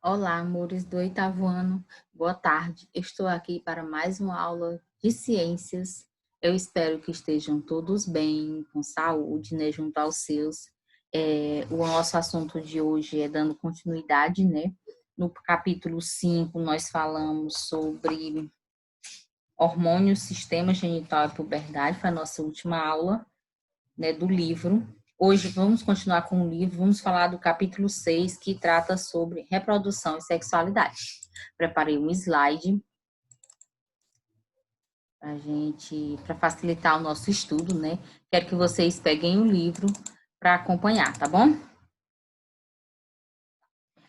Olá, amores do oitavo ano. Boa tarde. Estou aqui para mais uma aula de ciências. Eu espero que estejam todos bem, com saúde, né, junto aos seus. O nosso assunto de hoje é dando continuidade, né? No capítulo 5, nós falamos sobre hormônios, sistema genital e puberdade, foi a nossa última aula, né, do livro. Hoje vamos continuar com o livro, vamos falar do capítulo 6, que trata sobre reprodução e sexualidade. Preparei um slide para facilitar o nosso estudo, né? Quero que vocês peguem o livro para acompanhar, tá bom?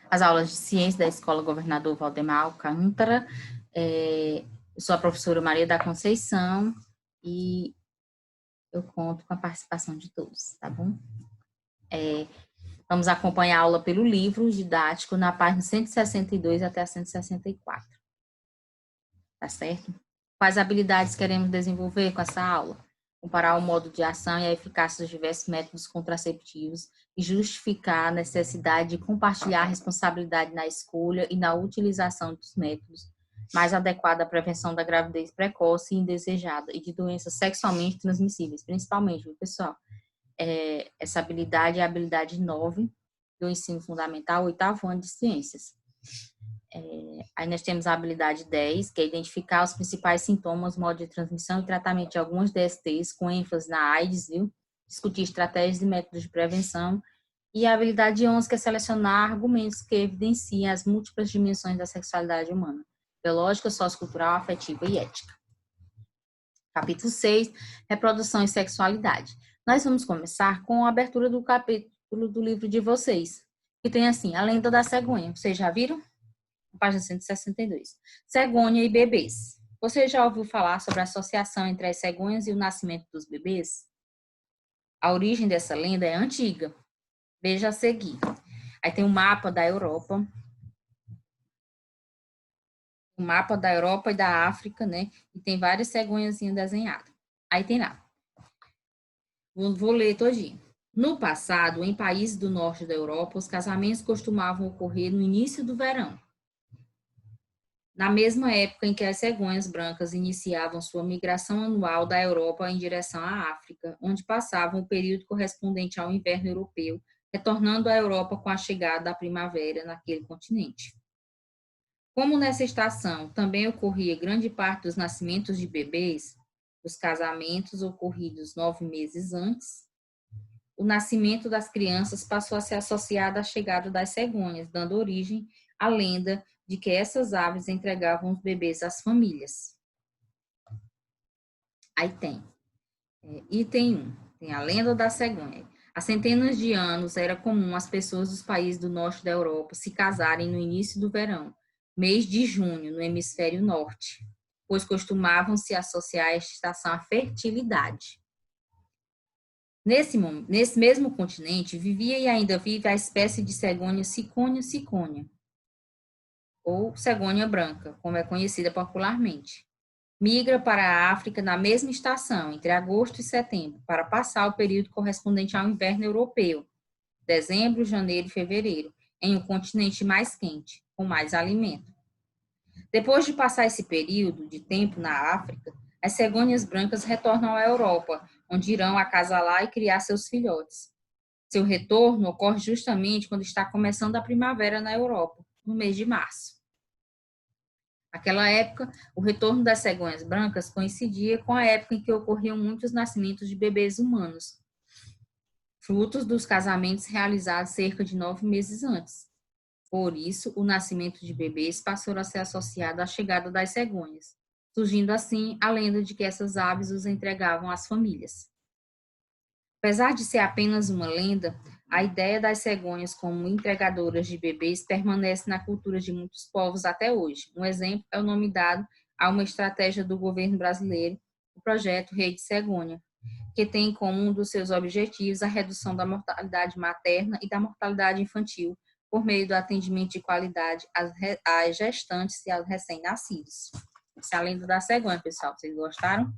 As aulas de ciência da Escola Governador Valdemar Alcântara. Eu sou a professora Maria da Conceição e eu conto com a participação de todos, tá bom? Vamos acompanhar a aula pelo livro didático na página 162 até a 164. Tá certo? Quais habilidades queremos desenvolver com essa aula? Comparar o modo de ação e a eficácia dos diversos métodos contraceptivos e justificar a necessidade de compartilhar a responsabilidade na escolha e na utilização dos métodos mais adequados à prevenção da gravidez precoce e indesejada e de doenças sexualmente transmissíveis, principalmente, viu, pessoal? Essa habilidade é a habilidade 9 do ensino fundamental, oitavo ano de ciências. Aí nós temos a habilidade 10, que é identificar os principais sintomas, modo de transmissão e tratamento de algumas DSTs, com ênfase na AIDS, viu? Discutir estratégias e métodos de prevenção. E a habilidade 11, que é selecionar argumentos que evidenciem as múltiplas dimensões da sexualidade humana, biológica, sociocultural, afetiva e ética. Capítulo 6, reprodução e sexualidade. Nós vamos começar com a abertura do capítulo do livro de vocês, que tem assim, a lenda da cegonha. Vocês já viram? Página 162. Cegonha e bebês. Você já ouviu falar sobre a associação entre as cegonhas e o nascimento dos bebês? A origem dessa lenda é antiga. Veja a seguir. Aí tem um mapa da Europa. Um mapa da Europa e da África, né? E tem várias cegonhazinhas desenhadas. Aí tem lá. Vou ler todinho. No passado, em países do norte da Europa, os casamentos costumavam ocorrer no início do verão. Na mesma época em que as cegonhas brancas iniciavam sua migração anual da Europa em direção à África, onde passavam o período correspondente ao inverno europeu, retornando à Europa com a chegada da primavera naquele continente. Como nessa estação também ocorria grande parte dos nascimentos de bebês, os casamentos ocorridos 9 meses antes, o nascimento das crianças passou a ser associado à chegada das cegonhas, dando origem à lenda de que essas aves entregavam os bebês às famílias. Aí tem, item 1, tem a lenda da cegonha. Há centenas de anos era comum as pessoas dos países do norte da Europa se casarem no início do verão, mês de junho, no hemisfério norte, pois costumavam se associar a esta estação à fertilidade. Nesse mesmo continente, vivia e ainda vive a espécie de cegonha Ciconia ciconia, ou cegonha branca, como é conhecida popularmente. Migra para a África na mesma estação, entre agosto e setembro, para passar o período correspondente ao inverno europeu, dezembro, janeiro e fevereiro, em um continente mais quente, com mais alimento. Depois de passar esse período de tempo na África, as cegonhas brancas retornam à Europa, onde irão acasalar e criar seus filhotes. Seu retorno ocorre justamente quando está começando a primavera na Europa, no mês de março. Naquela época, o retorno das cegonhas brancas coincidia com a época em que ocorriam muitos nascimentos de bebês humanos, frutos dos casamentos realizados cerca de 9 meses antes. Por isso, o nascimento de bebês passou a ser associado à chegada das cegonhas, surgindo assim a lenda de que essas aves os entregavam às famílias. Apesar de ser apenas uma lenda, a ideia das cegonhas como entregadoras de bebês permanece na cultura de muitos povos até hoje. Um exemplo é o nome dado a uma estratégia do governo brasileiro, o projeto Rede Cegonha, que tem como um dos seus objetivos a redução da mortalidade materna e da mortalidade infantil por meio do atendimento de qualidade às gestantes e aos recém-nascidos. Essa é a lenda da cegonha, pessoal. Vocês gostaram?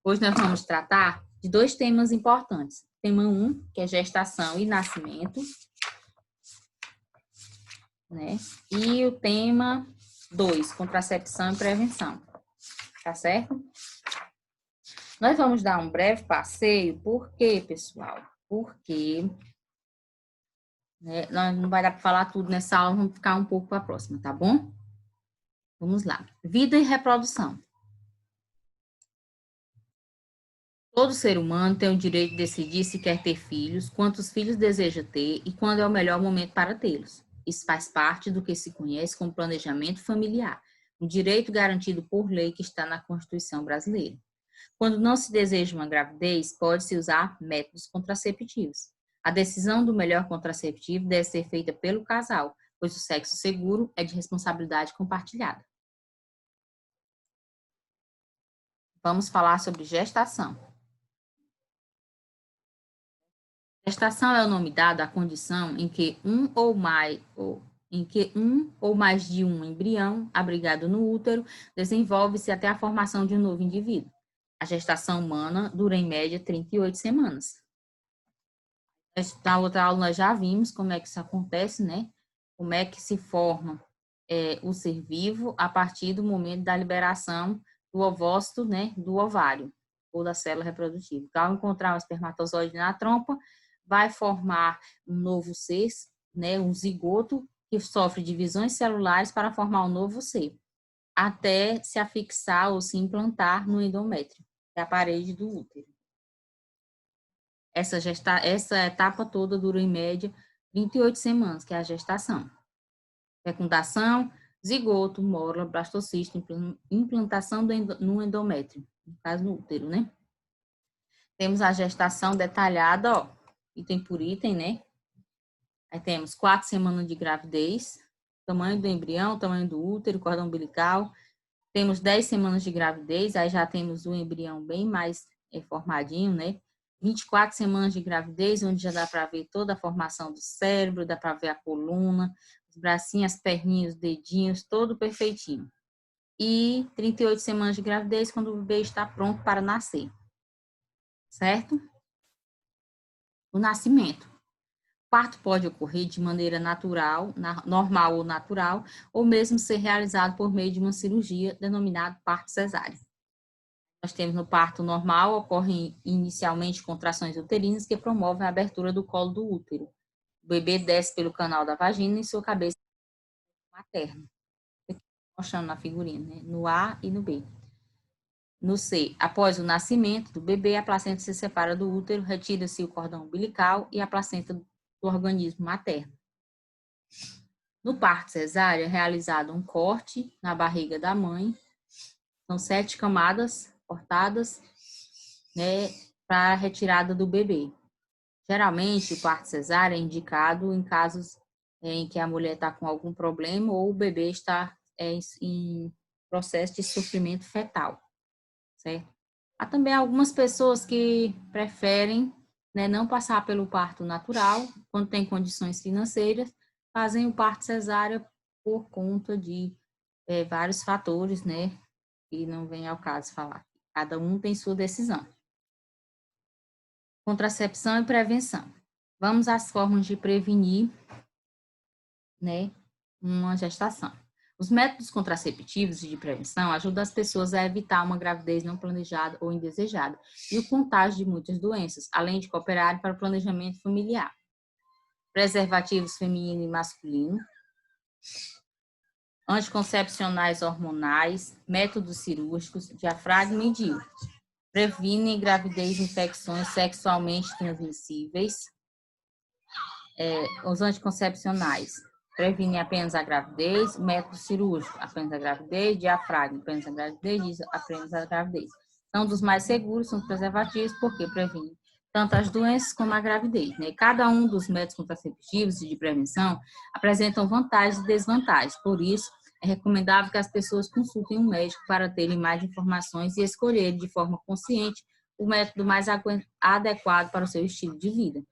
Hoje nós vamos tratar de 2 temas importantes. Tema 1, que é gestação e nascimento. né? E o tema 2, contracepção e prevenção. Tá certo? Nós vamos dar um breve passeio. Por quê, pessoal? Porque nós não vai dar para falar tudo nessa aula, vamos ficar um pouco para a próxima, tá bom? Vamos lá. Vida e reprodução. Todo ser humano tem o direito de decidir se quer ter filhos, quantos filhos deseja ter e quando é o melhor momento para tê-los. Isso faz parte do que se conhece como planejamento familiar, um direito garantido por lei que está na Constituição brasileira. Quando não se deseja uma gravidez, pode-se usar métodos contraceptivos. A decisão do melhor contraceptivo deve ser feita pelo casal, pois o sexo seguro é de responsabilidade compartilhada. Vamos falar sobre gestação. Gestação é o nome dado à condição em que um ou mais de um embrião abrigado no útero desenvolve-se até a formação de um novo indivíduo. A gestação humana dura em média 38 semanas. Na outra aula nós já vimos como é que isso acontece, né? Como é que se forma o ser vivo a partir do momento da liberação do ovócito, né? Do ovário ou da célula reprodutiva. Então, ao encontrar um espermatozoide na trompa, vai formar um novo ser, né? Um zigoto que sofre divisões celulares para formar um novo ser, até se afixar ou se implantar no endométrio, que é a parede do útero. Essa etapa toda dura, em média, 28 semanas, que é a gestação. Fecundação, zigoto, mórula, blastocisto, implantação no endométrio, no caso no útero, né? Temos a gestação detalhada, ó, item por item, né? Aí temos 4 semanas de gravidez, tamanho do embrião, tamanho do útero, cordão umbilical. Temos 10 semanas de gravidez, aí já temos o embrião bem mais formadinho, né? 24 semanas de gravidez, onde já dá para ver toda a formação do cérebro, dá para ver a coluna, os bracinhos, as perninhas, os dedinhos, todo perfeitinho. E 38 semanas de gravidez, quando o bebê está pronto para nascer. Certo? O nascimento. O parto pode ocorrer de maneira natural, normal ou natural, ou mesmo ser realizado por meio de uma cirurgia denominada parto cesáreo. Nós temos no parto normal, ocorrem inicialmente contrações uterinas que promovem a abertura do colo do útero. O bebê desce pelo canal da vagina e sua cabeça materna. Mostrando na figurinha, né? No A e no B. No C, após o nascimento do bebê, a placenta se separa do útero, retira-se o cordão umbilical e a placenta do organismo materno. No parto cesáreo, é realizado um corte na barriga da mãe. São 7 camadas cortadas, né, para a retirada do bebê. Geralmente, o parto cesáreo é indicado em casos em que a mulher está com algum problema ou o bebê está em processo de sofrimento fetal, certo? Há também algumas pessoas que preferem, né, não passar pelo parto natural, quando tem condições financeiras, fazem o parto cesáreo por conta de vários fatores, né, que não vem ao caso falar. Cada um tem sua decisão. Contracepção e prevenção. Vamos às formas de prevenir, né, uma gestação. Os métodos contraceptivos e de prevenção ajudam as pessoas a evitar uma gravidez não planejada ou indesejada e o contágio de muitas doenças, além de cooperar para o planejamento familiar. Preservativos feminino e masculino, anticoncepcionais hormonais, métodos cirúrgicos, diafragma e DIU. Previnem gravidez e infecções sexualmente transmissíveis. Os anticoncepcionais previnem apenas a gravidez, método cirúrgico, apenas a gravidez, diafragma, apenas a gravidez, apenas a gravidez. São dos mais seguros, são os preservativos, porque previnem tanto as doenças como a gravidez, né? Cada um dos métodos contraceptivos e de prevenção apresentam vantagens e desvantagens, por isso, é recomendável que as pessoas consultem um médico para terem mais informações e escolherem de forma consciente o método mais adequado para o seu estilo de vida.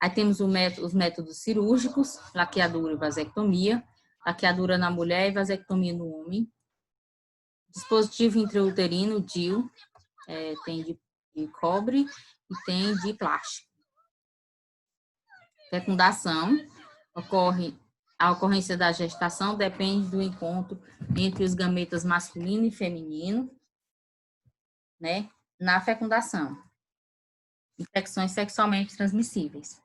Aí temos os métodos cirúrgicos, laqueadura e vasectomia, laqueadura na mulher e vasectomia no homem. Dispositivo intrauterino, DIU, tem de cobre e tem de plástico. Fecundação ocorre A ocorrência da gestação depende do encontro entre os gametas masculino e feminino, né, na fecundação. Infecções sexualmente transmissíveis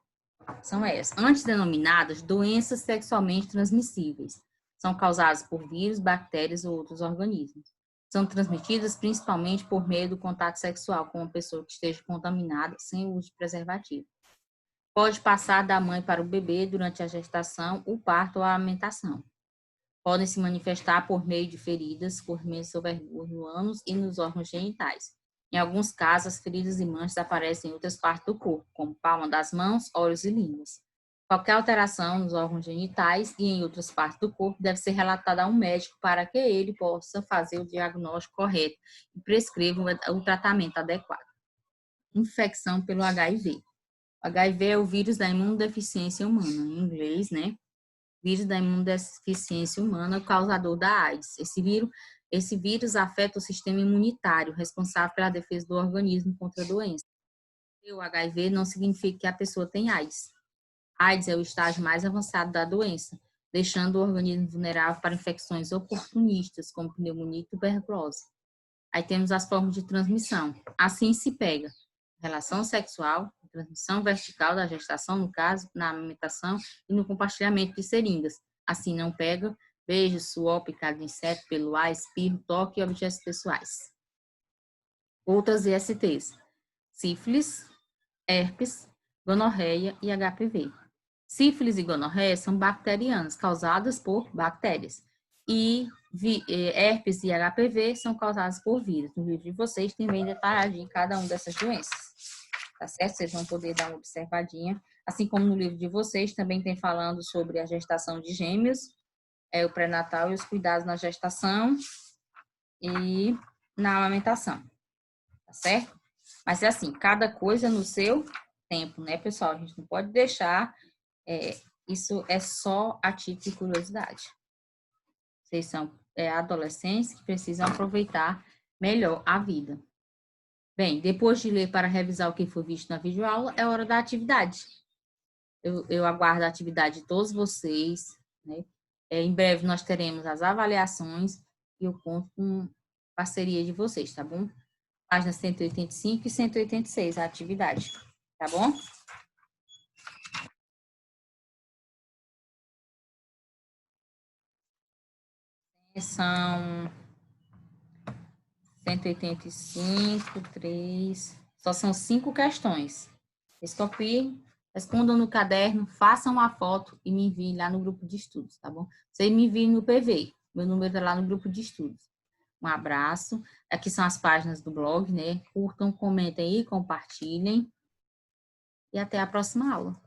são essas. Antes denominadas doenças sexualmente transmissíveis. São causadas por vírus, bactérias ou outros organismos. São transmitidas principalmente por meio do contato sexual com uma pessoa que esteja contaminada sem o uso de preservativo. Pode passar da mãe para o bebê durante a gestação, o parto ou a amamentação. Podem se manifestar por meio de feridas, corrimentos sobre no ânus e nos órgãos genitais. Em alguns casos, as feridas e manchas aparecem em outras partes do corpo, como palma das mãos, olhos e línguas. Qualquer alteração nos órgãos genitais e em outras partes do corpo deve ser relatada a um médico para que ele possa fazer o diagnóstico correto e prescreva o tratamento adequado. Infecção pelo HIV. O HIV é o vírus da imunodeficiência humana, em inglês, né? Vírus da imunodeficiência humana, causador da AIDS. Esse vírus afeta o sistema imunitário, responsável pela defesa do organismo contra a doença. O HIV não significa que a pessoa tem AIDS. AIDS é o estágio mais avançado da doença, deixando o organismo vulnerável para infecções oportunistas, como pneumonia e tuberculose. Aí temos as formas de transmissão. Assim se pega relação sexual, transmissão vertical da gestação, no caso, na amamentação e no compartilhamento de seringas. Assim não pega beijo, suor, picada de inseto, pelo ar, espirro, toque e objetos pessoais. Outras ISTs: sífilis, herpes, gonorreia e HPV. Sífilis e gonorreia são bacterianas, causadas por bactérias. E herpes e HPV são causados por vírus. No livro de vocês tem bem detalhadinho cada uma dessas doenças. Tá certo? Vocês vão poder dar uma observadinha. Assim como no livro de vocês também tem falando sobre a gestação de gêmeos, o pré-natal e os cuidados na gestação e na amamentação. Tá certo? Mas é assim, cada coisa no seu tempo, né, pessoal? A gente não pode deixar... isso é só a título de curiosidade. Vocês são adolescentes que precisam aproveitar melhor a vida. Bem, depois de ler para revisar o que foi visto na videoaula, é hora da atividade. Eu aguardo a atividade de todos vocês, né? Em breve nós teremos as avaliações e eu conto com parceria de vocês, tá bom? Páginas 185 e 186, a atividade, tá bom? São 185, 3. Só são 5 questões. Vocês copiem, respondam no caderno, façam uma foto e me enviem lá no grupo de estudos, tá bom? Vocês me enviem no PV. Meu número está lá no grupo de estudos. Um abraço. Aqui são as páginas do blog, né? Curtam, comentem e compartilhem. E até a próxima aula.